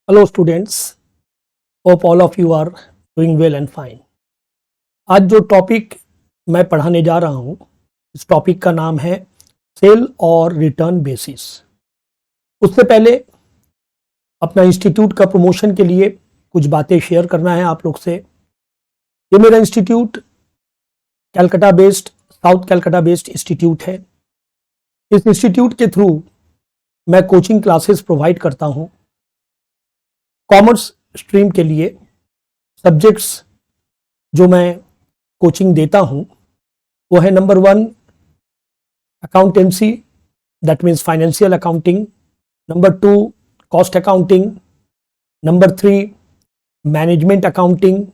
Hello students, hope all of you are doing well and fine. आज जो topic मैं पढ़ाने जा रहा हूँ, इस टॉपिक का नाम है सेल और रिटर्न बेसिस। उससे पहले अपना इंस्टीट्यूट का प्रमोशन के लिए कुछ बातें शेयर करना है आप लोग से। ये मेरा institute Calcutta based, south Calcutta based institute है। इस इंस्टीट्यूट के थ्रू मैं कोचिंग क्लासेस प्रोवाइड करता हूँ। कॉमर्स स्ट्रीम के लिए सब्जेक्ट्स जो मैं कोचिंग देता हूं वो है number 1 accountancy, that means financial accounting. Number 2 cost accounting. Number 3 management accounting,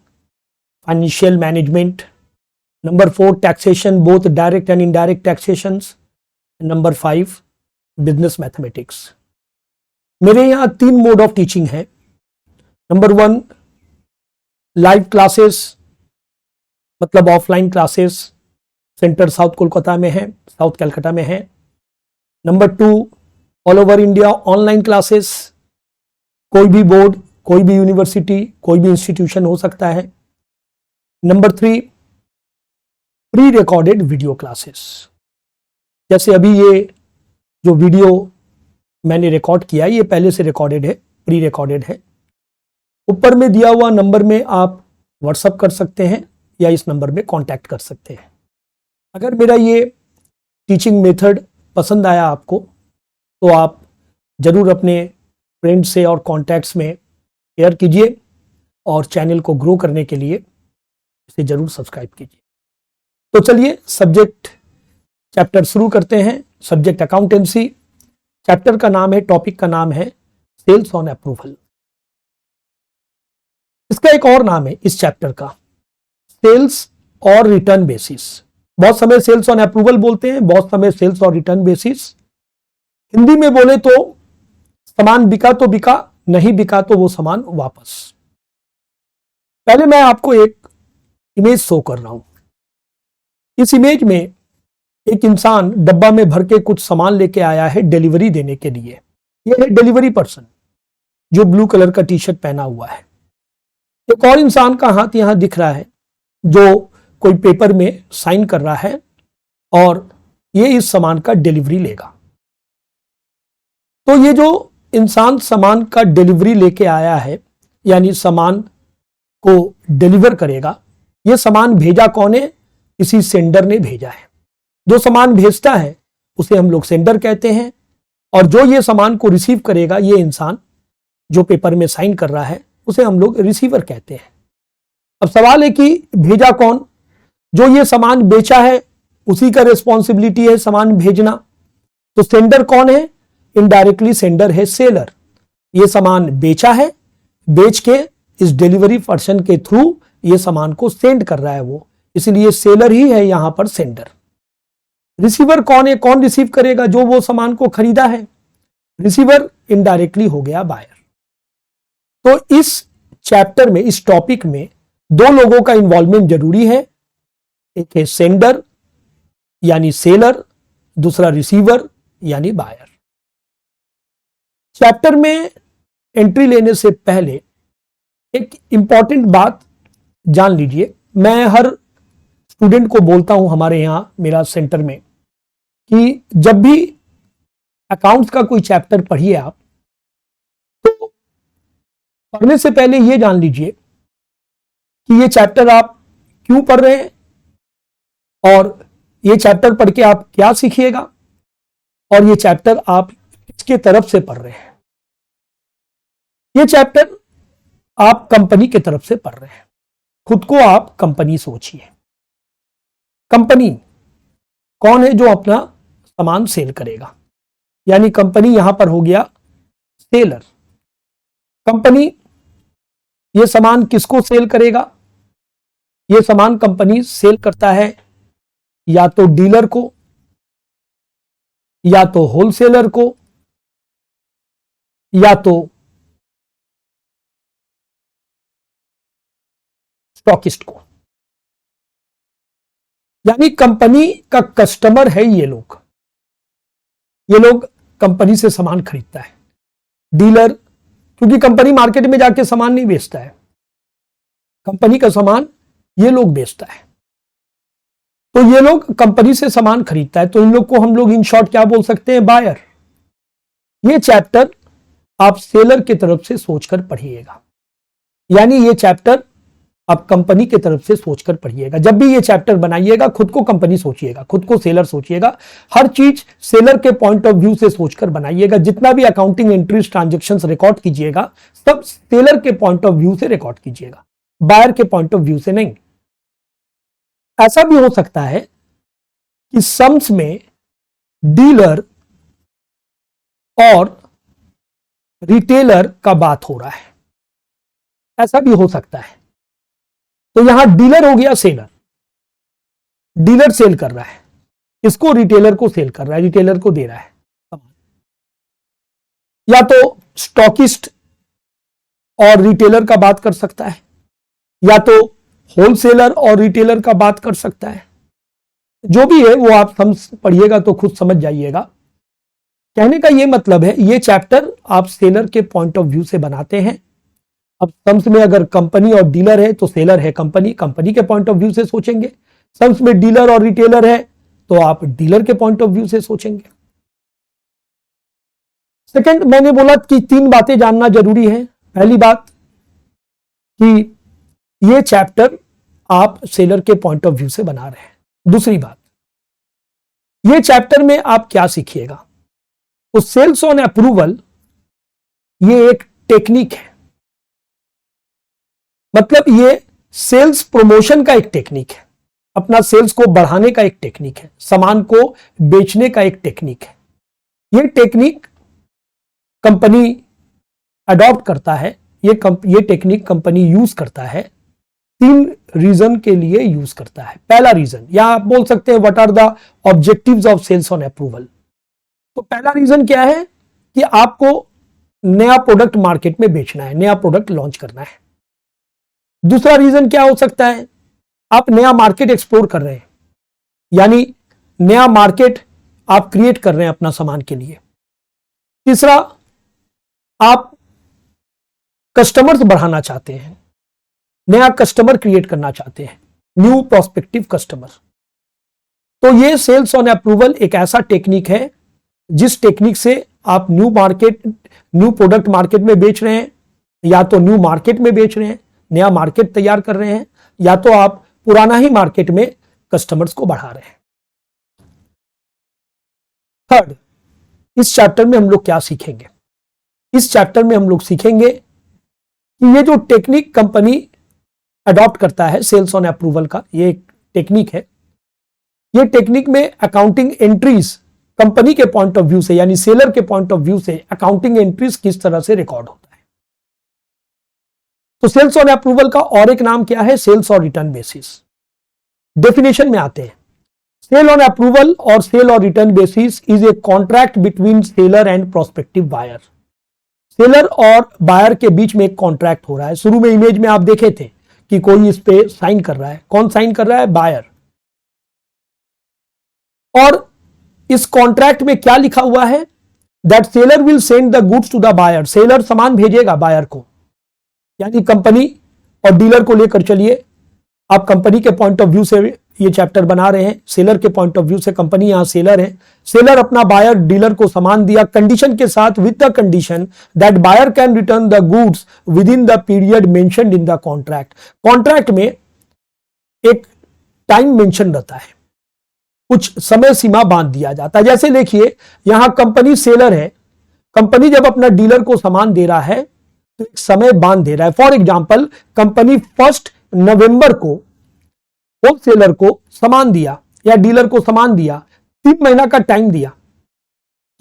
financial management. Number 4 taxation, both direct and indirect taxations. Number 5 business mathematics. मेरे यहाँ 3 मोड ऑफ टीचिंग है। नंबर 1 लाइव क्लासेस, मतलब offline classes. Centre south Kolkata में है, south Calcutta में है। Number 2 all over India online classes. कोई भी बोर्ड, कोई भी यूनिवर्सिटी, कोई भी इंस्टीट्यूशन हो सकता है। Number 3 pre recorded video classes. जैसे अभी ये जो वीडियो मैंने रिकॉर्ड किया, ये पहले से रिकॉर्डेड है, प्री रिकॉर्डेड है। ऊपर में दिया हुआ नंबर में आप व्हाट्सएप कर सकते हैं या इस नंबर में कांटेक्ट कर सकते हैं। अगर मेरा ये टीचिंग मेथड पसंद आया आपको तो आप ज़रूर अपने फ्रेंड से और कॉन्टैक्ट्स में शेयर कीजिए और चैनल को ग्रो करने के लिए इसे ज़रूर सब्सक्राइब कीजिए। तो चलिए सब्जेक्ट चैप्टर शुरू करते हैं। Subject accountancy. चैप्टर का नाम है, टॉपिक का नाम है सेल्स ऑन अप्रूवल। इसका एक और नाम है इस चैप्टर का, सेल्स और रिटर्न बेसिस। बहुत समय सेल्स ऑन अप्रूवल बोलते हैं, बहुत समय सेल्स और रिटर्न बेसिस। हिंदी में बोले तो सामान बिका तो बिका, नहीं बिका तो वो सामान वापस। पहले मैं आपको एक इमेज शो कर रहा हूं। इस इमेज में एक इंसान डब्बा में भर के कुछ सामान लेके आया है डिलीवरी देने के लिए। यह है डिलीवरी पर्सन जो ब्लू कलर का टी शर्ट पहना हुआ है। एक और इंसान का हाथ यहां दिख रहा है जो कोई पेपर में साइन कर रहा है और ये इस सामान का डिलीवरी लेगा। तो ये जो इंसान सामान का डिलीवरी लेके आया है, यानी सामान को डिलीवर करेगा, ये सामान भेजा कौन है? किसी सेंडर ने भेजा है। जो सामान भेजता है उसे हम लोग सेंडर कहते हैं, और जो ये सामान को रिसीव करेगा, ये इंसान जो पेपर में साइन कर रहा है, उसे हम लोग रिसीवर कहते हैं। अब सवाल है कि भेजा कौन? जो ये सामान बेचा है उसी का रिस्पॉन्सिबिलिटी है सामान भेजना। तो सेंडर कौन है? इनडायरेक्टली सेंडर है सेलर। ये सामान बेचा है, बेच के इस डिलीवरी पर्सन के थ्रू ये सामान को सेंड कर रहा है वो, इसलिए सेलर ही है यहां पर सेंडर। रिसीवर कौन है? कौन रिसीव करेगा? जो वो सामान को खरीदा है। रिसीवर इनडायरेक्टली हो गया बायर। तो इस चैप्टर में, इस टॉपिक में 2 लोगों का इन्वॉल्वमेंट जरूरी है। एक है सेंडर यानी सेलर, दूसरा रिसीवर यानी बायर। चैप्टर में एंट्री लेने से पहले एक इंपॉर्टेंट बात जान लीजिए। मैं हर स्टूडेंट को बोलता हूं हमारे यहां, मेरा सेंटर में, कि जब भी अकाउंट्स का कोई चैप्टर पढ़िए आप, तो पढ़ने से पहले यह जान लीजिए कि यह चैप्टर आप क्यों पढ़ रहे हैं और यह चैप्टर पढ़ के आप क्या सीखिएगा, और यह चैप्टर आप किसके तरफ से पढ़ रहे हैं। यह चैप्टर आप कंपनी की तरफ से पढ़ रहे हैं। खुद को आप कंपनी सोचिए। कंपनी कौन है? जो अपना सामान सेल करेगा, यानी कंपनी यहां पर हो गया सेलर। कंपनी ये सामान किसको सेल करेगा? ये सामान कंपनी सेल करता है या तो डीलर को, या तो होलसेलर को, या तो स्टॉकिस्ट को। यानी कंपनी का कस्टमर है ये लोग। ये लोग कंपनी से सामान खरीदता है। डीलर क्योंकि कंपनी मार्केट में जाके सामान नहीं बेचता है, कंपनी का सामान ये लोग बेचता है, तो ये लोग कंपनी से सामान खरीदता है, तो इन लोग को हम लोग इन शॉर्ट क्या बोल सकते हैं, बायर। ये चैप्टर आप सेलर की तरफ से सोचकर पढ़िएगा, यानी ये चैप्टर आप कंपनी की तरफ से सोचकर पढ़िएगा। जब भी ये चैप्टर बनाइएगा खुद को कंपनी सोचिएगा, खुद को सेलर सोचिएगा, हर चीज सेलर के पॉइंट ऑफ व्यू से सोचकर बनाइएगा। जितना भी अकाउंटिंग एंट्रीज ट्रांजैक्शंस रिकॉर्ड कीजिएगा सब सेलर के पॉइंट ऑफ व्यू से रिकॉर्ड कीजिएगा, बायर के पॉइंट ऑफ व्यू से नहीं। ऐसा भी हो सकता है कि सम्स में डीलर और रिटेलर का बात हो रहा है, ऐसा भी हो सकता है। तो यहां डीलर हो गया सेलर, डीलर सेल कर रहा है, इसको रिटेलर को सेल कर रहा है, रिटेलर को दे रहा है सामान। या तो स्टॉकिस्ट और रिटेलर का बात कर सकता है, या तो होलसेलर और रिटेलर का बात कर सकता है। जो भी है वो आप पढ़िएगा तो खुद समझ जाइएगा। कहने का ये मतलब है ये चैप्टर आप सेलर के पॉइंट ऑफ व्यू से बनाते हैं। अब सम्स में अगर कंपनी और डीलर है तो सेलर है कंपनी, कंपनी के पॉइंट ऑफ व्यू से सोचेंगे। सम्स में डीलर और रिटेलर है तो आप डीलर के पॉइंट ऑफ व्यू से सोचेंगे। सेकंड, मैंने बोला कि 3 बातें जानना जरूरी है। पहली बात कि ये चैप्टर आप सेलर के पॉइंट ऑफ व्यू से बना रहे हैं। दूसरी बात, ये चैप्टर में आप क्या सीखिएगा, तो सेल्स ऑन अप्रूवल ये एक टेक्निक है, मतलब ये सेल्स प्रमोशन का एक टेक्निक है, अपना सेल्स को बढ़ाने का एक टेक्निक है, सामान को बेचने का एक टेक्निक है। ये टेक्निक कंपनी अडॉप्ट करता है, ये टेक्निक कंपनी यूज करता है 3 रीजन के लिए यूज करता है। पहला रीजन, या आप बोल सकते हैं what are the objectives of sales on approval. तो पहला रीजन क्या है कि आपको नया प्रोडक्ट मार्केट में बेचना है, नया प्रोडक्ट लॉन्च करना है। दूसरा रीजन क्या हो सकता है, आप नया मार्केट एक्सप्लोर कर रहे हैं, यानी नया मार्केट आप क्रिएट कर रहे हैं अपना सामान के लिए। तीसरा, आप कस्टमर्स बढ़ाना चाहते हैं, नया कस्टमर क्रिएट करना चाहते हैं, न्यू प्रोस्पेक्टिव कस्टमर। तो ये सेल्स ऑन अप्रूवल एक ऐसा टेक्निक है जिस टेक्निक से आप न्यू प्रोडक्ट मार्केट में बेच रहे हैं, या तो न्यू मार्केट में बेच रहे हैं, नया मार्केट तैयार कर रहे हैं, या तो आप पुराना ही मार्केट में कस्टमर्स को बढ़ा रहे हैं। थर्ड, इस चैप्टर में हम लोग क्या सीखेंगे, इस चैप्टर में हम लोग सीखेंगे कि ये जो टेक्निक कंपनी अडॉप्ट करता है सेल्स ऑन अप्रूवल का, ये एक टेक्निक है, ये टेक्निक में अकाउंटिंग एंट्रीज कंपनी के पॉइंट ऑफ व्यू से, यानी सेलर के पॉइंट ऑफ व्यू से अकाउंटिंग एंट्रीज किस तरह से रिकॉर्ड होता है। तो सेल्स ऑन अप्रूवल का और एक नाम क्या है, सेल्स और रिटर्न बेसिस। डेफिनेशन में आते हैं, सेल ऑन अप्रूवल और सेल और return basis is a contract between seller and prospective buyer. Seller और बायर के बीच में एक कॉन्ट्रैक्ट हो रहा है। शुरू में इमेज में आप देखे थे कि कोई इस पे साइन कर रहा है, कौन साइन कर रहा है, बायर। और इस कॉन्ट्रैक्ट में क्या लिखा हुआ है, that seller will send the goods to the buyer. Seller सामान भेजेगा बायर को, यानी कंपनी और डीलर को लेकर चलिए। आप कंपनी के पॉइंट ऑफ व्यू से ये चैप्टर बना रहे हैं, सेलर के पॉइंट ऑफ व्यू से कंपनी यहां सेलर है। सेलर अपना बायर डीलर को सामान दिया कंडीशन के साथ, with the condition that buyer can return the goods within the period mentioned in the contract. Contract में एक टाइम मेंशन रहता है, कुछ समय सीमा बांध दिया जाता है। जैसे देखिए यहां कंपनी सेलर है, कंपनी जब अपना डीलर को सामान दे रहा है तो एक समय बांध दे रहा है। फॉर एग्जाम्पल, कंपनी 1 नवंबर को होलसेलर को सामान दिया या डीलर को सामान दिया, 3 महीना का टाइम दिया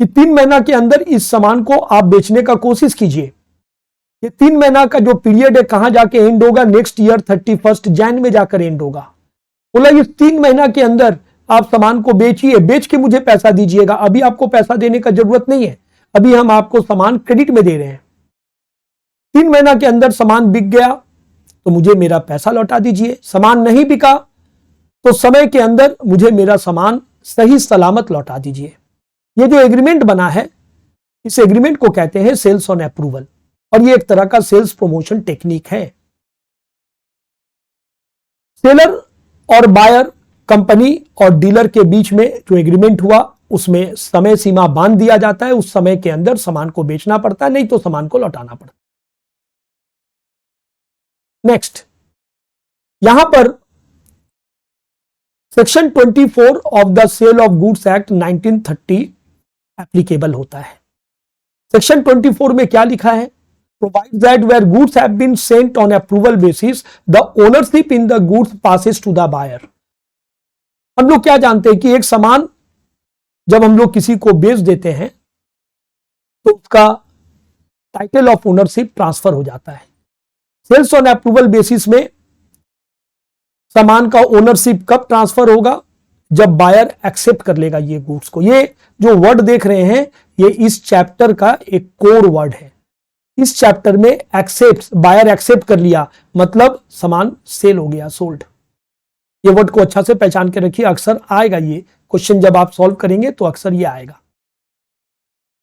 कि 3 महीना के अंदर इस सामान को आप बेचने का कोशिश कीजिए। ये 3 महीना का जो पीरियड है कहां जाके एंड होगा, नेक्स्ट ईयर 31 जनवरी में जाकर एंड होगा। बोला इस 3 महीना के अंदर आप सामान को बेचिए, बेच के मुझे पैसा दीजिएगा। अभी आपको पैसा देने का जरूरत नहीं है, अभी हम आपको सामान क्रेडिट में दे रहे हैं। 3 महीना के अंदर सामान बिक गया तो मुझे मेरा पैसा लौटा दीजिए, सामान नहीं बिका तो समय के अंदर मुझे मेरा सामान सही सलामत लौटा दीजिए। ये जो एग्रीमेंट बना है, इस एग्रीमेंट को कहते हैं सेल्स ऑन अप्रूवल। और ये एक तरह का सेल्स प्रमोशन टेक्निक है। सेलर और बायर, कंपनी और डीलर के बीच में जो एग्रीमेंट हुआ उसमें समय सीमा बांध दिया जाता है, उस समय के अंदर सामान को बेचना पड़ता है, नहीं तो सामान को लौटाना पड़ता है। नेक्स्ट, यहां पर section 24 of the sale of goods act 1930 applicable होता है। सेक्शन 24 में क्या लिखा है? Provide that where goods have been sent on approval basis the ownership in the goods passes to the buyer. हम लोग क्या जानते हैं कि एक सामान जब हम लोग किसी को बेच देते हैं तो उसका टाइटल ऑफ ओनरशिप ट्रांसफर हो जाता है। सेल्स ऑन अप्रूवल बेसिस में सामान का ओनरशिप कब ट्रांसफर होगा? जब बायर एक्सेप्ट कर लेगा ये गुड्स को। ये जो वर्ड देख रहे हैं ये इस चैप्टर का एक कोर वर्ड है। इस चैप्टर में एक्सेप्ट, बायर एक्सेप्ट कर लिया मतलब सामान सेल हो गया, सोल्ड। ये वर्ड को अच्छा से पहचान के रखिए, अक्सर आएगा ये क्वेश्चन जब आप सॉल्व करेंगे तो अक्सर ये आएगा।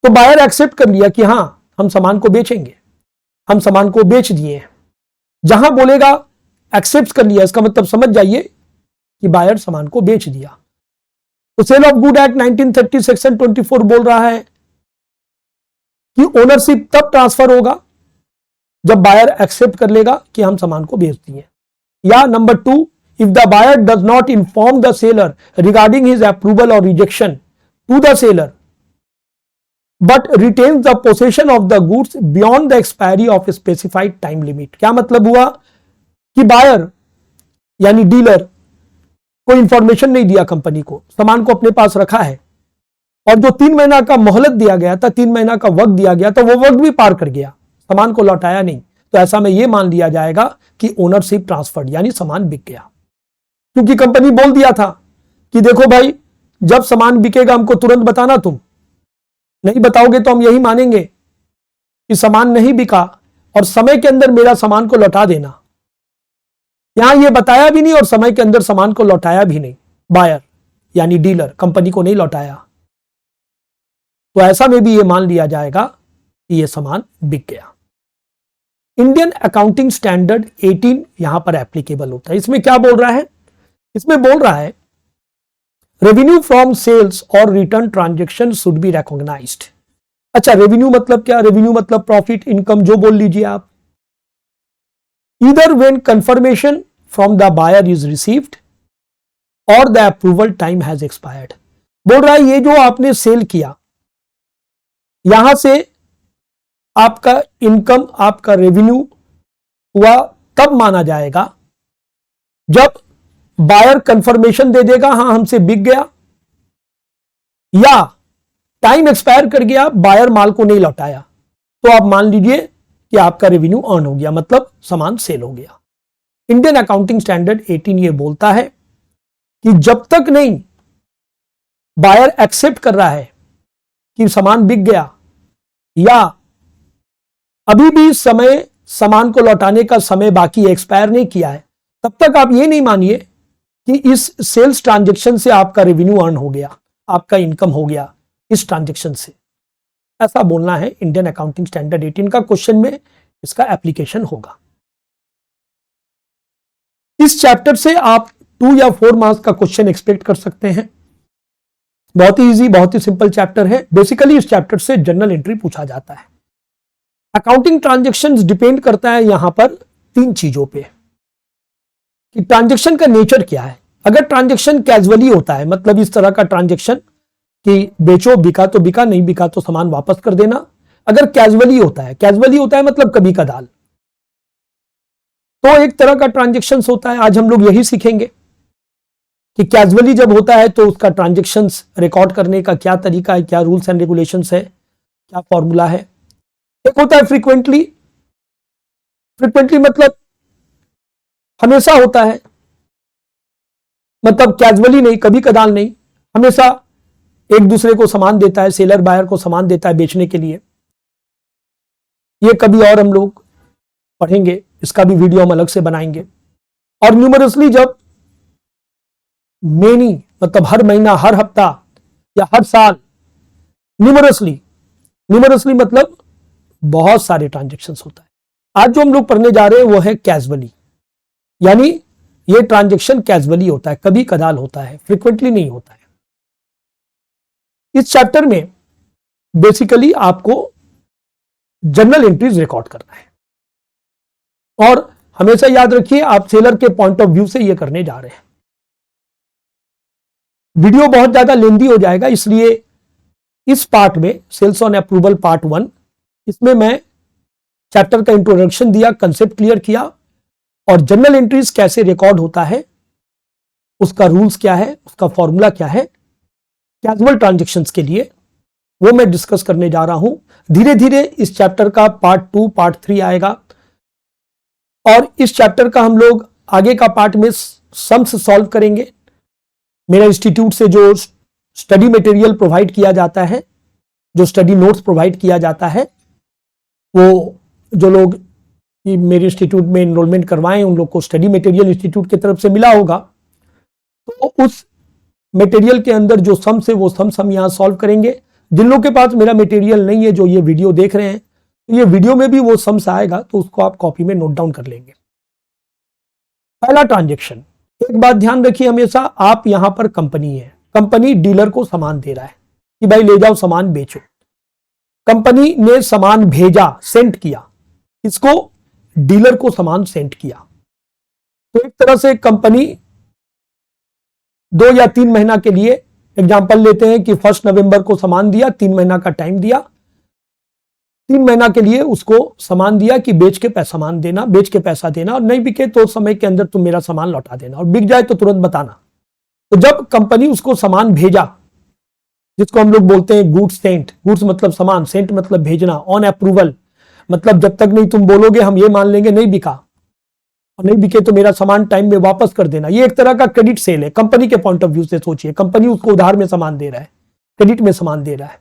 तो बायर एक्सेप्ट कर लिया कि हां हम सामान को बेचेंगे, हम सामान को बेच दिए। जहां बोलेगा एक्सेप्ट कर लिया इसका मतलब समझ जाइए कि बायर सामान को बेच दिया। तो sale of good act 1930 section 24 बोल रहा है कि ओनरशिप तब ट्रांसफर होगा जब बायर एक्सेप्ट कर लेगा कि हम सामान को बेच दिए। या number 2, if the buyer does not inform the seller regarding his approval और rejection to the seller but retains the possession of the goods beyond the expiry of specified time limit. क्या मतलब हुआ कि बायर यानी dealer कोई information नहीं दिया company को, सामान को अपने पास रखा है और जो 3 महीना का मोहलत दिया गया था, 3 महीना का वक्त दिया गया था, वो वक्त भी पार कर गया, सामान को लौटाया नहीं, तो ऐसा में यह मान लिया जाएगा कि ओनरशिप ट्रांसफर्ड यानी सामान बिक गया। क्योंकि कंपनी बोल दिया था कि देखो भाई जब सामान बिकेगा हमको तुरंत बताना, तुम नहीं बताओगे तो हम यही मानेंगे कि सामान नहीं बिका और समय के अंदर मेरा सामान को लौटा देना। यहां यह बताया भी नहीं और समय के अंदर सामान को लौटाया भी नहीं, बायर यानी डीलर कंपनी को नहीं लौटाया, तो ऐसा में भी यह मान लिया जाएगा कि यह सामान बिक गया। इंडियन अकाउंटिंग स्टैंडर्ड 18 यहां पर एप्लीकेबल होता है। इसमें क्या बोल रहा है? इसमें बोल रहा है रेवेन्यू फ्रॉम सेल्स और return transaction should be recognised. अच्छा, रेवेन्यू मतलब क्या? रेवेन्यू मतलब प्रॉफिट, इनकम, जो बोल लीजिए आप। Either when confirmation from the buyer is received और the approval time has expired. बोल रहा है ये जो आपने सेल किया यहां से आपका इनकम, आपका रेवेन्यू हुआ तब माना जाएगा जब बायर कंफर्मेशन दे देगा हां हमसे बिक गया, या टाइम एक्सपायर कर गया, बायर माल को नहीं लौटाया, तो आप मान लीजिए कि आपका रेवेन्यू अर्न हो गया, मतलब सामान सेल हो गया। इंडियन अकाउंटिंग स्टैंडर्ड 18 ये बोलता है कि जब तक नहीं बायर एक्सेप्ट कर रहा है कि सामान बिक गया या अभी भी समय सामान को लौटाने का समय बाकी एक्सपायर नहीं किया है, तब तक आप ये नहीं मानिए कि इस सेल्स ट्रांजैक्शन से आपका रेवेन्यू अर्न हो गया, आपका इनकम हो गया इस ट्रांजैक्शन से। ऐसा बोलना है इंडियन अकाउंटिंग स्टैंडर्ड 18 का। क्वेश्चन में इसका एप्लीकेशन होगा। इस चैप्टर से आप 2 या 4 मार्क्स का क्वेश्चन एक्सपेक्ट कर सकते हैं। बहुत ही इजी, बहुत ही सिंपल चैप्टर है। बेसिकली इस चैप्टर से जनरल एंट्री पूछा जाता है। अकाउंटिंग ट्रांजैक्शंस डिपेंड करता है यहां पर 3 चीजों पे कि ट्रांजैक्शन का नेचर क्या है। अगर ट्रांजैक्शन कैजुअली होता है, मतलब इस तरह का ट्रांजैक्शन कि बेचो, बिका तो बिका, नहीं बिका तो सामान वापस कर देना, अगर कैजुअली होता है, कैजुअली होता है मतलब कभी कदाल, तो एक तरह का ट्रांजैक्शन होता है। आज हम लोग यही सीखेंगे कि कैजुअली जब होता है तो उसका ट्रांजैक्शंस रिकॉर्ड करने का क्या तरीका है, क्या रूल्स एंड रेगुलेशंस है, क्या फॉर्मूला है। एक होता है फ्रीक्वेंटली। फ्रीक्वेंटली मतलब हमेशा होता है, मतलब कैजुअली नहीं, कभी कदाल नहीं, हमेशा एक दूसरे को सामान देता है, सेलर बायर को सामान देता है बेचने के लिए। ये कभी और हम लोग पढ़ेंगे, इसका भी वीडियो हम अलग से बनाएंगे। और न्यूमरसली जब मेनी मतलब हर महीना, हर हफ्ता या हर साल, न्यूमरसली मतलब बहुत सारे ट्रांजेक्शन्स होता है। आज जो हम लोग पढ़ने जा रहे हैं वो है कैजुअली, यानी ये ट्रांजेक्शन कैजुअली होता है, कभी कदाल होता है, फ्रिक्वेंटली नहीं होता है। इस चैप्टर में बेसिकली आपको जर्नल एंट्रीज रिकॉर्ड करना है और हमेशा याद रखिए आप सेलर के पॉइंट ऑफ व्यू से ये करने जा रहे हैं। वीडियो बहुत ज्यादा लेंदी हो जाएगा, इसलिए इस पार्ट में सेल्स ऑन अप्रूवल पार्ट 1, इसमें मैं चैप्टर का इंट्रोडक्शन दिया, कंसेप्ट क्लियर किया और जर्नल एंट्रीज कैसे रिकॉर्ड होता है, उसका रूल्स क्या है, उसका फॉर्मूला क्या है कैजुअल ट्रांजेक्शन्स के लिए, वो मैं डिस्कस करने जा रहा हूं। धीरे धीरे इस चैप्टर का पार्ट 2 पार्ट 3 आएगा और इस चैप्टर का हम लोग आगे का पार्ट में सम्स सॉल्व करेंगे। मेरा इंस्टीट्यूट से जो स्टडी मटेरियल प्रोवाइड किया जाता है, जो स्टडी नोट्स प्रोवाइड किया जाता है, वो जो लोग मेरे इंस्टीट्यूट में एनरोलमेंट करवाएं उन लोग को स्टडी मटेरियल इंस्टीट्यूट की तरफ से मिला होगा। तो उस मटेरियल के अंदर जो सम्स है वो सम्स हम यहां सॉल्व करेंगे। जिन लोगों के पास मेरा मटेरियल नहीं है, जो ये वीडियो देख रहे हैं, तो ये वीडियो में भी वो सम्स आएगा, तो उसको आप कॉपी में नोट डाउन कर लेंगे। पहला ट्रांजेक्शन, एक बात ध्यान रखिए हमेशा, आप यहां पर कंपनी है, कंपनी डीलर को सामान दे रहा है कि भाई ले जाओ सामान बेचो। कंपनी ने सामान भेजा, सेंड किया, इसको डीलर को सामान सेंड किया। तो एक तरह से कंपनी 2 या 3 महीना के लिए, एग्जाम्पल लेते हैं कि 1 नवंबर को सामान दिया, 3 महीना का टाइम दिया, 3 महीना के लिए उसको सामान दिया कि बेच के पैसा सामान देना, बेच के पैसा देना, और नहीं बिके तो समय के अंदर तुम मेरा सामान लौटा देना, और बिक जाए तो तुरंत बताना। तो जब कंपनी उसको सामान भेजा, जिसको हम लोग बोलते हैं गुड्स सेंट, गुड्स मतलब सामान, सेंट मतलब भेजना, ऑन अप्रूवल मतलब जब तक नहीं तुम बोलोगे हम ये मान लेंगे नहीं बिका, और नहीं बिके तो मेरा सामान टाइम में वापस कर देना। ये एक तरह का क्रेडिट सेल है। कंपनी के पॉइंट ऑफ व्यू से सोचिए, कंपनी उसको उधार में सामान दे रहा है, क्रेडिट में सामान दे रहा है।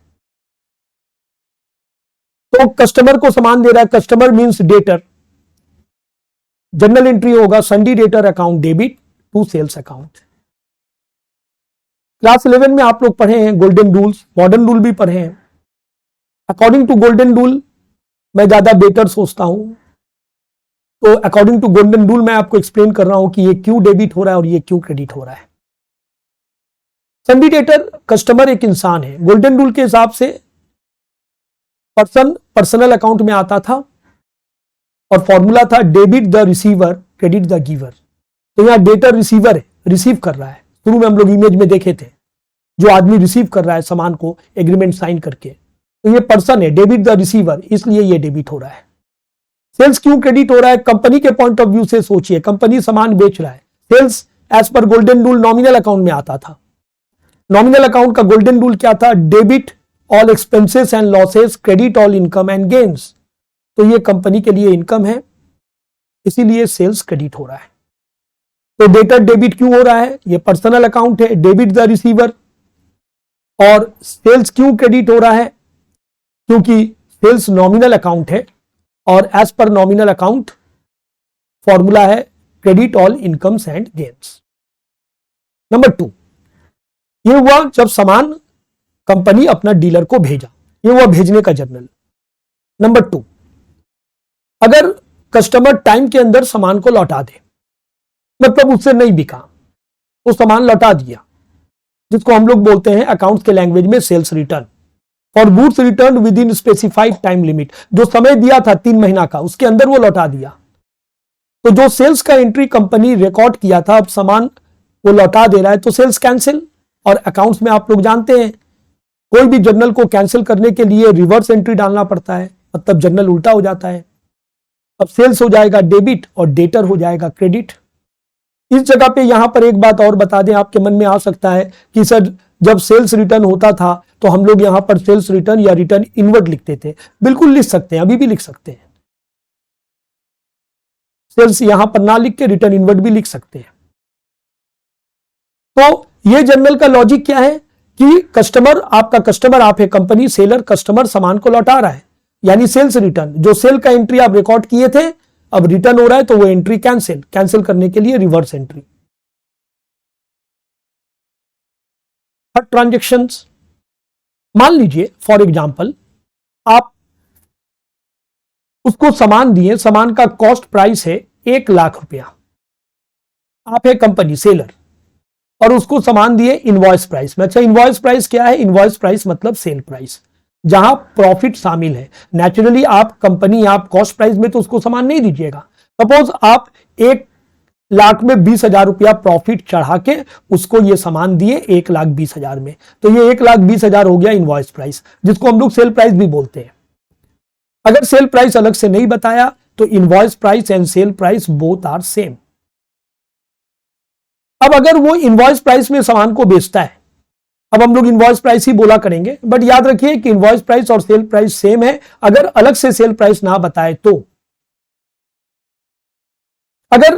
तो कस्टमर को सामान दे रहा है, customer means debtor. Journal entry होगा sundry debtor account debit to sales account. Class 11 में आप लोग पढ़े हैं गोल्डन रूल्स, मॉडर्न रूल भी पढ़े हैं। अकॉर्डिंग टू गोल्डन रूल मैं ज्यादा बेटर सोचता हूं, तो अकॉर्डिंग टू गोल्डन रूल मैं आपको एक्सप्लेन कर रहा हूं कि ये क्यों डेबिट हो रहा है और ये क्यों क्रेडिट हो रहा है। सन्डी डेटर कस्टमर एक इंसान है। गोल्डन रूल के हिसाब से पर्सनल अकाउंट में आता था और फॉर्मूला था debit the receiver credit the giver. तो यहां डेटर रिसीवर है, रिसीव कर रहा है। शुरू में हम लोग इमेज में देखे थे, जो आदमी रिसीव कर रहा है सामान को एग्रीमेंट साइन करके, तो ये पर्सन है, डेबिट द रिसीवर, इसलिए ये डेबिट हो रहा है। सेल्स क्यों क्रेडिट हो रहा है? कंपनी के पॉइंट ऑफ व्यू से सोचिए, कंपनी सामान बेच रहा है। Sales as per golden rule nominal account में आता था। नॉमिनल अकाउंट का गोल्डन रूल क्या था? Debit all expenses and losses, credit all income and gains. तो ये कंपनी के लिए इनकम है, इसीलिए सेल्स क्रेडिट हो रहा है। तो डेटर डेबिट क्यों हो रहा है? ये पर्सनल अकाउंट है, डेबिट द रिसीवर। और सेल्स क्यों क्रेडिट हो रहा है? क्योंकि सेल्स नॉमिनल अकाउंट है और as per nominal account formula है credit all incomes and gains. Number 2, ये हुआ जब सामान कंपनी अपना डीलर को भेजा, ये हुआ भेजने का जर्नल। नंबर 2, अगर कस्टमर टाइम के अंदर सामान को लौटा दे, मतलब उससे नहीं बिका तो सामान लौटा दिया, जिसको हम लोग बोलते हैं अकाउंट्स के लैंग्वेज में sales return. For goods return within specified time limit, जो समय दिया था 3 महीना का उसके अंदर वो लौटा दिया। तो जो सेल्स का एंट्री कंपनी रिकॉर्ड किया था, अब सामान वो लौटा दे रहा है, तो सेल्स कैंसिल। और अकाउंट्स में आप लोग जानते हैं कोई भी जर्नल को कैंसिल करने के लिए रिवर्स एंट्री डालना पड़ता है, मतलब जर्नल उल्टा हो जाता है। अब सेल्स हो जाएगा डेबिट और डेटर हो जाएगा क्रेडिट। इस जगह पे यहां पर एक बात और बता दें, आपके मन में आ सकता है कि सर जब सेल्स रिटर्न होता था तो हम लोग यहां पर सेल्स रिटर्न या रिटर्न इनवर्ड लिखते थे। बिल्कुल लिख सकते हैं, अभी भी लिख सकते हैं। सेल्स यहां पर ना लिख के रिटर्न इनवर्ड भी लिख सकते हैं। तो ये जर्नल का लॉजिक क्या है कि कस्टमर, आपका कस्टमर आप है कंपनी, सेलर, कस्टमर सामान को लौटा रहा है, यानी सेल्स रिटर्न। जो सेल का एंट्री आप रिकॉर्ड किए थे अब रिटर्न हो रहा है, तो वो एंट्री कैंसिल करने के लिए रिवर्स एंट्री। थर्ड ट्रांजेक्शंस, मान लीजिए फॉर एग्जांपल आप उसको सामान दिए, सामान का कॉस्ट प्राइस है 1,00,000 रुपया, आप है कंपनी सेलर, और उसको सामान दिए इनवॉइस प्राइस में। अच्छा, इनवॉइस प्राइस क्या है? इनवॉइस प्राइस मतलब सेल प्राइस, जहां प्रॉफिट शामिल है। नेचुरली आप कंपनी, आप कॉस्ट प्राइस में तो उसको सामान नहीं दीजिएगा। सपोज आप 1,00,000 में 20,000 रुपया प्रॉफिट चढ़ा के उसको ये सामान दिए 1,20,000 में, तो ये 1,20,000 हो गया इनवॉइस प्राइस, जिसको हम लोग सेल प्राइस भी बोलते हैं। अगर सेल प्राइस अलग से नहीं बताया तो invoice price and sale price both are same. अब अगर वो इनवॉइस प्राइस में सामान को बेचता है, अब हम लोग इनवॉइस प्राइस ही बोला करेंगे, बट याद रखिए कि इनवॉइस प्राइस और सेल प्राइस सेम है, अगर अलग से सेल प्राइस ना बताए तो। अगर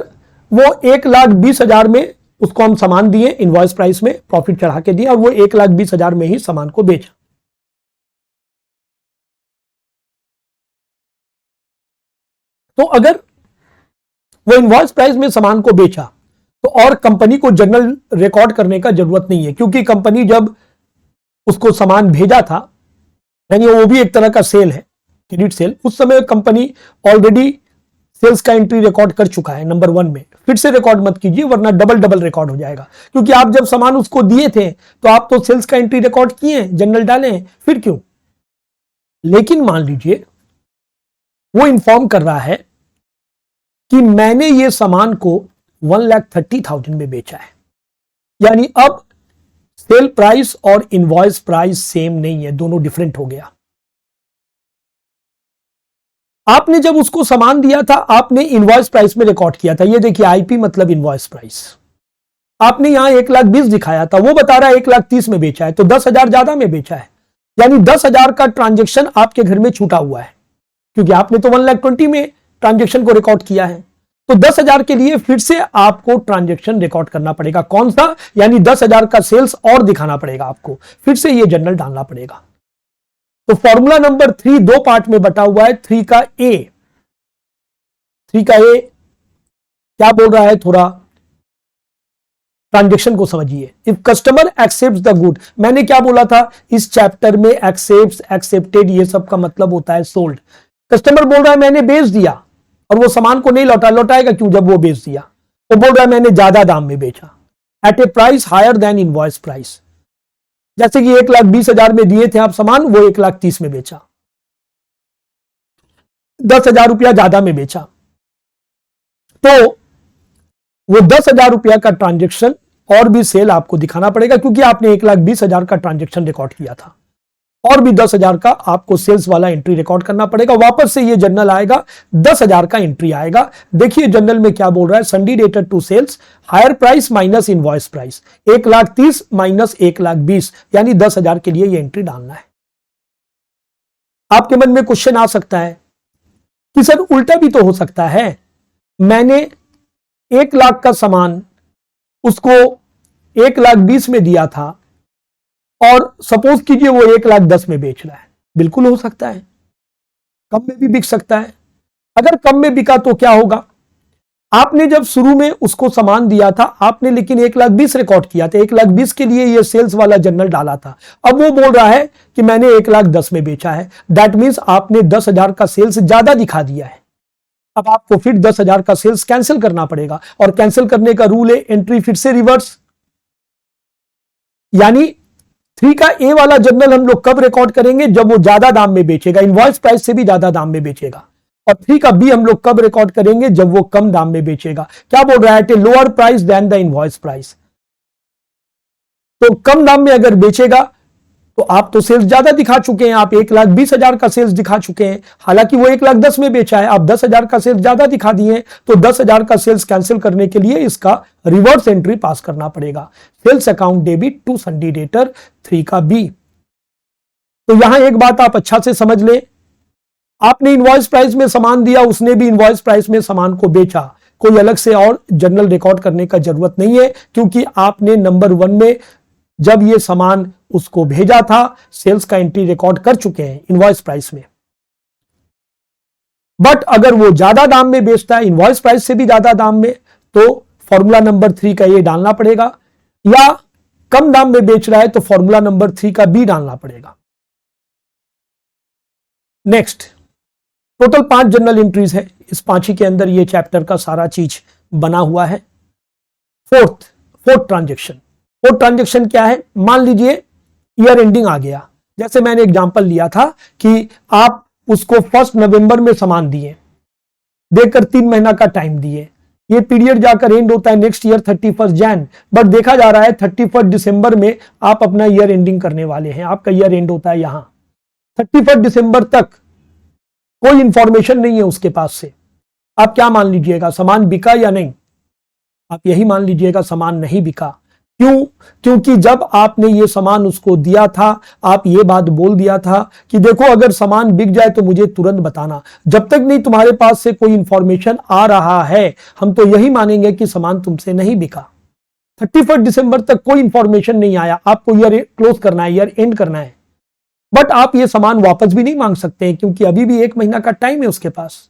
वो 1,20,000 में उसको हम सामान दिए इनवॉइस प्राइस में, प्रॉफिट चढ़ा के दिए, और वो 1,20,000 में ही सामान को बेचा, तो अगर वो इनवॉइस प्राइस में सामान को बेचा तो और कंपनी को जर्नल रिकॉर्ड करने का जरूरत नहीं है, क्योंकि कंपनी जब उसको सामान भेजा था, यानी वो भी एक तरह का सेल है, क्रेडिट सेल, उस समय कंपनी ऑलरेडी सेल्स का एंट्री रिकॉर्ड कर चुका है नंबर 1 में। फिर से रिकॉर्ड मत कीजिए, वरना डबल रिकॉर्ड हो जाएगा, क्योंकि आप जब सामान उसको दिए थे तो आप तो सेल्स का एंट्री रिकॉर्ड किए, जनरल डाले हैं, फिर क्यों? लेकिन मान लीजिए वो इन्फॉर्म कर रहा है कि मैंने ये सामान को 1,30,000 में बेचा है, यानी अब सेल प्राइस और इनवॉइस प्राइस सेम नहीं है, दोनों डिफरेंट हो गया। आपने जब उसको सामान दिया था, आपने इनवॉइस प्राइस में रिकॉर्ड किया था, ये देखिए आईपी मतलब इनवॉइस प्राइस, आपने यहां 1,20,000 दिखाया था, वो बता रहा है 1,30,000 में बेचा है, तो 10,000 ज्यादा में बेचा है, यानी 10,000 का ट्रांजेक्शन आपके घर में छूटा हुआ है, क्योंकि आपने तो 1,20,000 में ट्रांजेक्शन को रिकॉर्ड किया है। तो 10,000 के लिए फिर से आपको ट्रांजेक्शन रिकॉर्ड करना पड़ेगा, कौन सा? यानी 10,000 का सेल्स और दिखाना पड़ेगा आपको, फिर से ये जर्नल डालना पड़ेगा। तो फॉर्मूला नंबर 3 दो पार्ट में बटा हुआ है। 3 का ए क्या बोल रहा है, थोड़ा ट्रांजेक्शन को समझिए। If customer accept the good, मैंने क्या बोला था इस चैप्टर में? एक्सेप्ट, एक्सेप्टेड, ये सब का मतलब होता है सोल्ड। कस्टमर बोल रहा है मैंने बेच दिया, और वो सामान को नहीं लौटाएगा क्यों? जब वो बेच दिया वो बोल रहा है मैंने ज्यादा दाम में बेचा, at a price higher than invoice price. जैसे कि 1,20,000 में दिए थे आप सामान, वो 1,30,000 में बेचा, 10,000 रुपया ज्यादा में बेचा, तो वो 10,000 रुपया का ट्रांजेक्शन और भी सेल आपको दिखाना पड़ेगा, क्योंकि आपने 1,20,000 का ट्रांजेक्शन रिकॉर्ड किया था, और भी 10,000 का आपको सेल्स वाला एंट्री रिकॉर्ड करना पड़ेगा। वापस से ये जर्नल आएगा, 10,000 का एंट्री आएगा। देखिए जर्नल में क्या बोल रहा है, sundry debtor to sales higher price minus invoice price, 1,30,000 minus 1,20,000, यानी 10,000 के लिए ये एंट्री डालना है। आपके मन में क्वेश्चन आ सकता है कि सर उल्टा भी तो हो सकता है, मैंने 1,00,000 का सामान उसको 1,20,000 में दिया था, और सपोज कीजिए वो 1,10,000 में बेच रहा है। बिल्कुल हो सकता है, कम में भी बिक सकता है। अगर कम में बिका तो क्या होगा? आपने जब शुरू में उसको सामान दिया था, आपने लेकिन 1,20,000 रिकॉर्ड किया था, 1,20,000 के लिए ये सेल्स वाला जर्नल डाला था। अब वो बोल रहा है कि मैंने 1,10,000 में बेचा है, दैट मीन्स आपने 10,000 का सेल्स ज्यादा दिखा दिया है। अब आपको फिर 10,000 का सेल्स कैंसिल करना पड़ेगा, और कैंसिल करने का रूल है एंट्री फिर से रिवर्स। यानी 3 का ए वाला जर्नल हम लोग कब रिकॉर्ड करेंगे? जब वो ज्यादा दाम में बेचेगा, इनवॉइस प्राइस से भी ज्यादा दाम में बेचेगा। और 3 का बी हम लोग कब रिकॉर्ड करेंगे? जब वो कम दाम में बेचेगा। क्या बोल रहा है? At a lower price than the invoice price. तो कम दाम में अगर बेचेगा तो आप तो सेल्स ज्यादा दिखा चुके हैं, आप 1,20,000 का सेल्स दिखा चुके हैं, हालांकि वो 1,10,000 में बेचा है, आप 10,000 का सेल्स ज्यादा दिखा दिए, तो 10,000 का सेल्स कैंसिल करने के लिए इसका रिवर्स एंट्री पास करना पड़ेगा। Sales account debit to sundry debtor 3 का बी। तो यहां एक बात आप अच्छा से समझ लें, आपने इनवॉइस प्राइस में सामान दिया, उसने भी इनवॉइस प्राइस में सामान को बेचा, कोई अलग से और जर्नल रिकॉर्ड करने का जरूरत नहीं है, क्योंकि आपने नंबर 1 में जब ये सामान उसको भेजा था, सेल्स का एंट्री रिकॉर्ड कर चुके हैं इनवॉइस प्राइस में। बट अगर वो ज्यादा दाम में बेचता है, इनवॉइस प्राइस से भी ज्यादा दाम में, तो फॉर्मूला नंबर 3 का ये डालना पड़ेगा, या कम दाम में बेच रहा है तो फॉर्मूला नंबर 3 का बी डालना पड़ेगा। नेक्स्ट, टोटल 5 जनरल एंट्रीज है, इस 5 ही के अंदर ये चैप्टर का सारा चीज बना हुआ है। फोर्थ ट्रांजेक्शन क्या है? मान लीजिए ईयर एंडिंग आ गया, जैसे मैंने एग्जांपल लिया था कि आप उसको 1 नवंबर में सामान दिए, देकर 3 महीना का टाइम दिए, ये पीरियड जाकर एंड होता है नेक्स्ट ईयर 31 जैन, बट देखा जा रहा है 31 दिसंबर में आप अपना ईयर एंडिंग करने वाले हैं, आपका ईयर एंड होता है यहां 31 दिसंबर तक कोई इंफॉर्मेशन नहीं है उसके पास से। आप क्या मान लीजिएगा, सामान बिका या नहीं? आप यही मान लीजिएगा सामान नहीं बिका। क्यों? क्योंकि जब आपने ये सामान उसको दिया था, आप ये बात बोल दिया था कि देखो अगर सामान बिक जाए तो मुझे तुरंत बताना। जब तक नहीं तुम्हारे पास से कोई इंफॉर्मेशन आ रहा है, हम तो यही मानेंगे कि सामान तुमसे नहीं बिका। 31 दिसंबर तक कोई इंफॉर्मेशन नहीं आया, आपको ईयर क्लोज करना है, ईयर एंड करना है, बट आप ये सामान वापस भी नहीं मांग सकते हैं क्योंकि अभी भी 1 महीना का टाइम है उसके पास।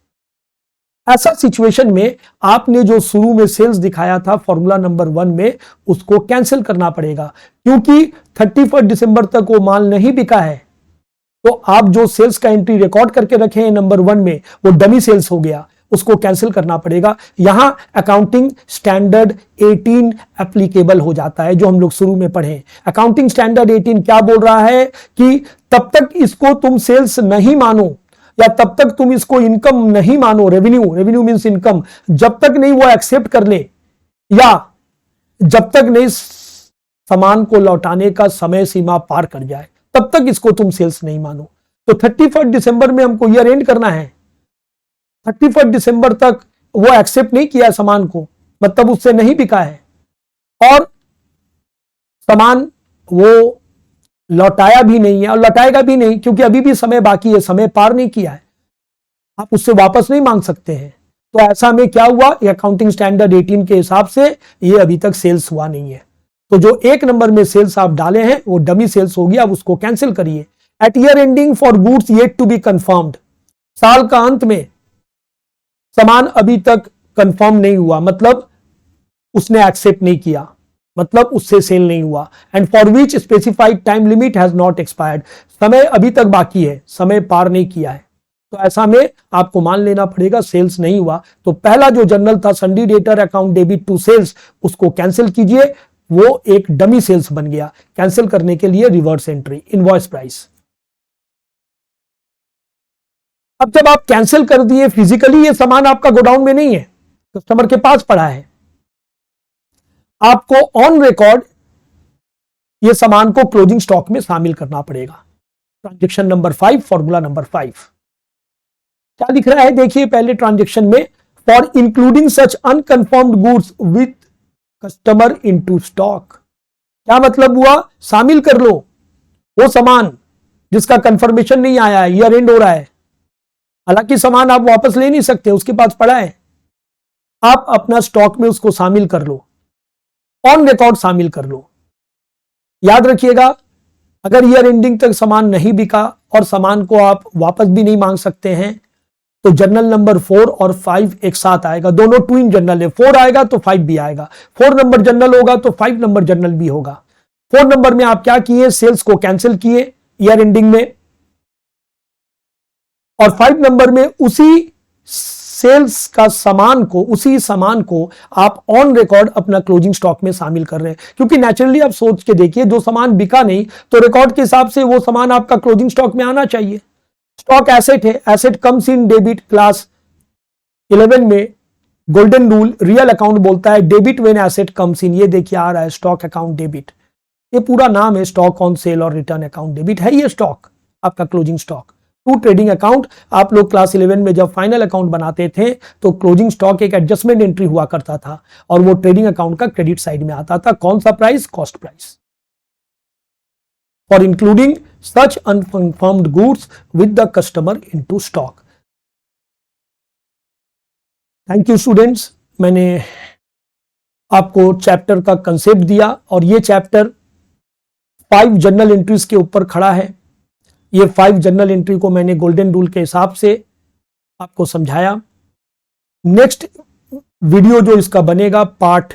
ऐसा सिचुएशन में आपने जो शुरू में सेल्स दिखाया था फॉर्मूला नंबर 1 में, उसको कैंसिल करना पड़ेगा, क्योंकि 31 दिसंबर तक वो माल नहीं बिका है। तो आप जो सेल्स का एंट्री रिकॉर्ड करके रखे हैं नंबर 1 में, वो डमी सेल्स हो गया, उसको कैंसिल करना पड़ेगा। यहां अकाउंटिंग स्टैंडर्ड 18 एप्लीकेबल हो जाता है, जो हम लोग शुरू में पढ़े। अकाउंटिंग स्टैंडर्ड 18 क्या बोल रहा है कि तब तक इसको तुम सेल्स नहीं मानो या तब तक तुम इसको इनकम नहीं मानो, रेवेन्यू मींस इनकम, जब तक नहीं वो एक्सेप्ट कर ले या जब तक नहीं सामान को लौटाने का समय सीमा पार कर जाए, तब तक इसको तुम सेल्स नहीं मानो। तो 31 दिसंबर में हमको ईयर एंड करना है, 31 दिसंबर तक वो एक्सेप्ट नहीं किया सामान को, मतलब उससे नहीं बिका है, और सामान वो लौटाया भी नहीं है और लौटाएगा भी नहीं क्योंकि अभी भी समय बाकी है, समय पार नहीं किया है, आप उससे वापस नहीं मांग सकते हैं। तो ऐसा में क्या हुआ, अकाउंटिंग स्टैंडर्ड 18 के हिसाब से ये अभी तक सेल्स हुआ नहीं है। तो जो 1 नंबर में सेल्स आप डाले हैं वो डमी सेल्स हो गया, अब उसको कैंसिल करिए। At year ending for goods yet to be confirmed, साल का अंत में सामान अभी तक कंफर्म नहीं हुआ, मतलब उसने एक्सेप्ट नहीं किया, मतलब उससे सेल नहीं हुआ। And for which specified time limit has not expired, समय अभी तक बाकी है, समय पार नहीं किया है। तो ऐसा में आपको मान लेना पड़ेगा सेल्स नहीं हुआ। तो पहला जो जर्नल था sundry debtor account debit to sales, उसको कैंसिल कीजिए, वो एक डमी सेल्स बन गया। कैंसिल करने के लिए रिवर्स एंट्री, इनवॉइस प्राइस। अब जब आप कैंसिल कर दिए, फिजिकली ये सामान आपका गोडाउन में नहीं है, कस्टमर के पास पड़ा है, आपको ऑन रिकॉर्ड ये सामान को क्लोजिंग स्टॉक में शामिल करना पड़ेगा। ट्रांजेक्शन नंबर 5, फॉर्मूला नंबर 5 क्या लिख रहा है, देखिए पहले ट्रांजेक्शन में, for including such unconfirmed goods with customer into stock. क्या मतलब हुआ, शामिल कर लो वो सामान जिसका कंफर्मेशन नहीं आया है, ईयर एंड हो रहा है, हालांकि सामान आप वापस ले नहीं सकते, उसके पास पड़ा है, आप अपना स्टॉक में उसको शामिल कर लो, ऑन रिकॉर्ड शामिल कर लो। याद रखिएगा, अगर ईयर एंडिंग तक सामान नहीं बिका और सामान को आप वापस भी नहीं मांग सकते हैं, तो जर्नल नंबर 4 और 5 एक साथ आएगा, दोनों ट्विन जर्नल है, 4 आएगा तो 5 भी आएगा, 4 नंबर जर्नल होगा तो 5 नंबर जर्नल भी होगा। 4 नंबर में आप क्या किए, सेल्स को कैंसिल किए ईयर एंडिंग में, और 5 नंबर में उसी सेल्स का सामान को, उसी सामान को आप ऑन रिकॉर्ड अपना क्लोजिंग स्टॉक में शामिल कर रहे हैं। क्योंकि नेचुरली आप सोच के देखिए, जो सामान बिका नहीं तो रिकॉर्ड के हिसाब से वो सामान आपका क्लोजिंग स्टॉक में आना चाहिए। स्टॉक एसेट है, asset comes in debit class 11 में गोल्डन रूल रियल अकाउंट बोलता है debit when asset comes in, ये देखिए आ रहा है स्टॉक अकाउंट डेबिट, ये पूरा नाम है, स्टॉक ऑन सेल और रिटर्न अकाउंट डेबिट है ये स्टॉक, आपका closing stock. To trading account, आप लोग क्लास 11 में जब फाइनल अकाउंट बनाते थे तो क्लोजिंग स्टॉक एक एडजस्टमेंट एंट्री हुआ करता था और वो ट्रेडिंग अकाउंट का क्रेडिट साइड में आता था। कौन सा price, cost price. For including such unconfirmed goods with the customer into stock. Thank you students, मैंने आपको चैप्टर का कंसेप्ट दिया और ये चैप्टर 5 जर्नल एंट्रीज के ऊपर खड़ा है। ये 5 जर्नल एंट्री को मैंने गोल्डन रूल के हिसाब से आपको समझाया। नेक्स्ट वीडियो जो इसका बनेगा पार्ट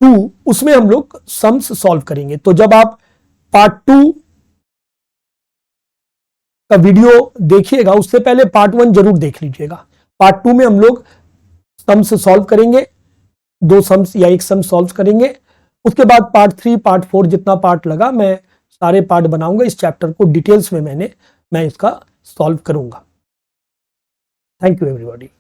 2, उसमें हम लोग सम्स सॉल्व करेंगे। तो जब आप पार्ट 2 का वीडियो देखिएगा, उससे पहले पार्ट 1 जरूर देख लीजिएगा। पार्ट 2 में हम लोग सम्स सॉल्व करेंगे, 2 सम्स या 1 सम सॉल्व करेंगे। उसके बाद पार्ट 3, पार्ट 4 जितना पार्ट लगा मैं सारे पार्ट बनाऊंगा। इस चैप्टर को डिटेल्स में मैं इसका सॉल्व करूंगा। Thank you everybody.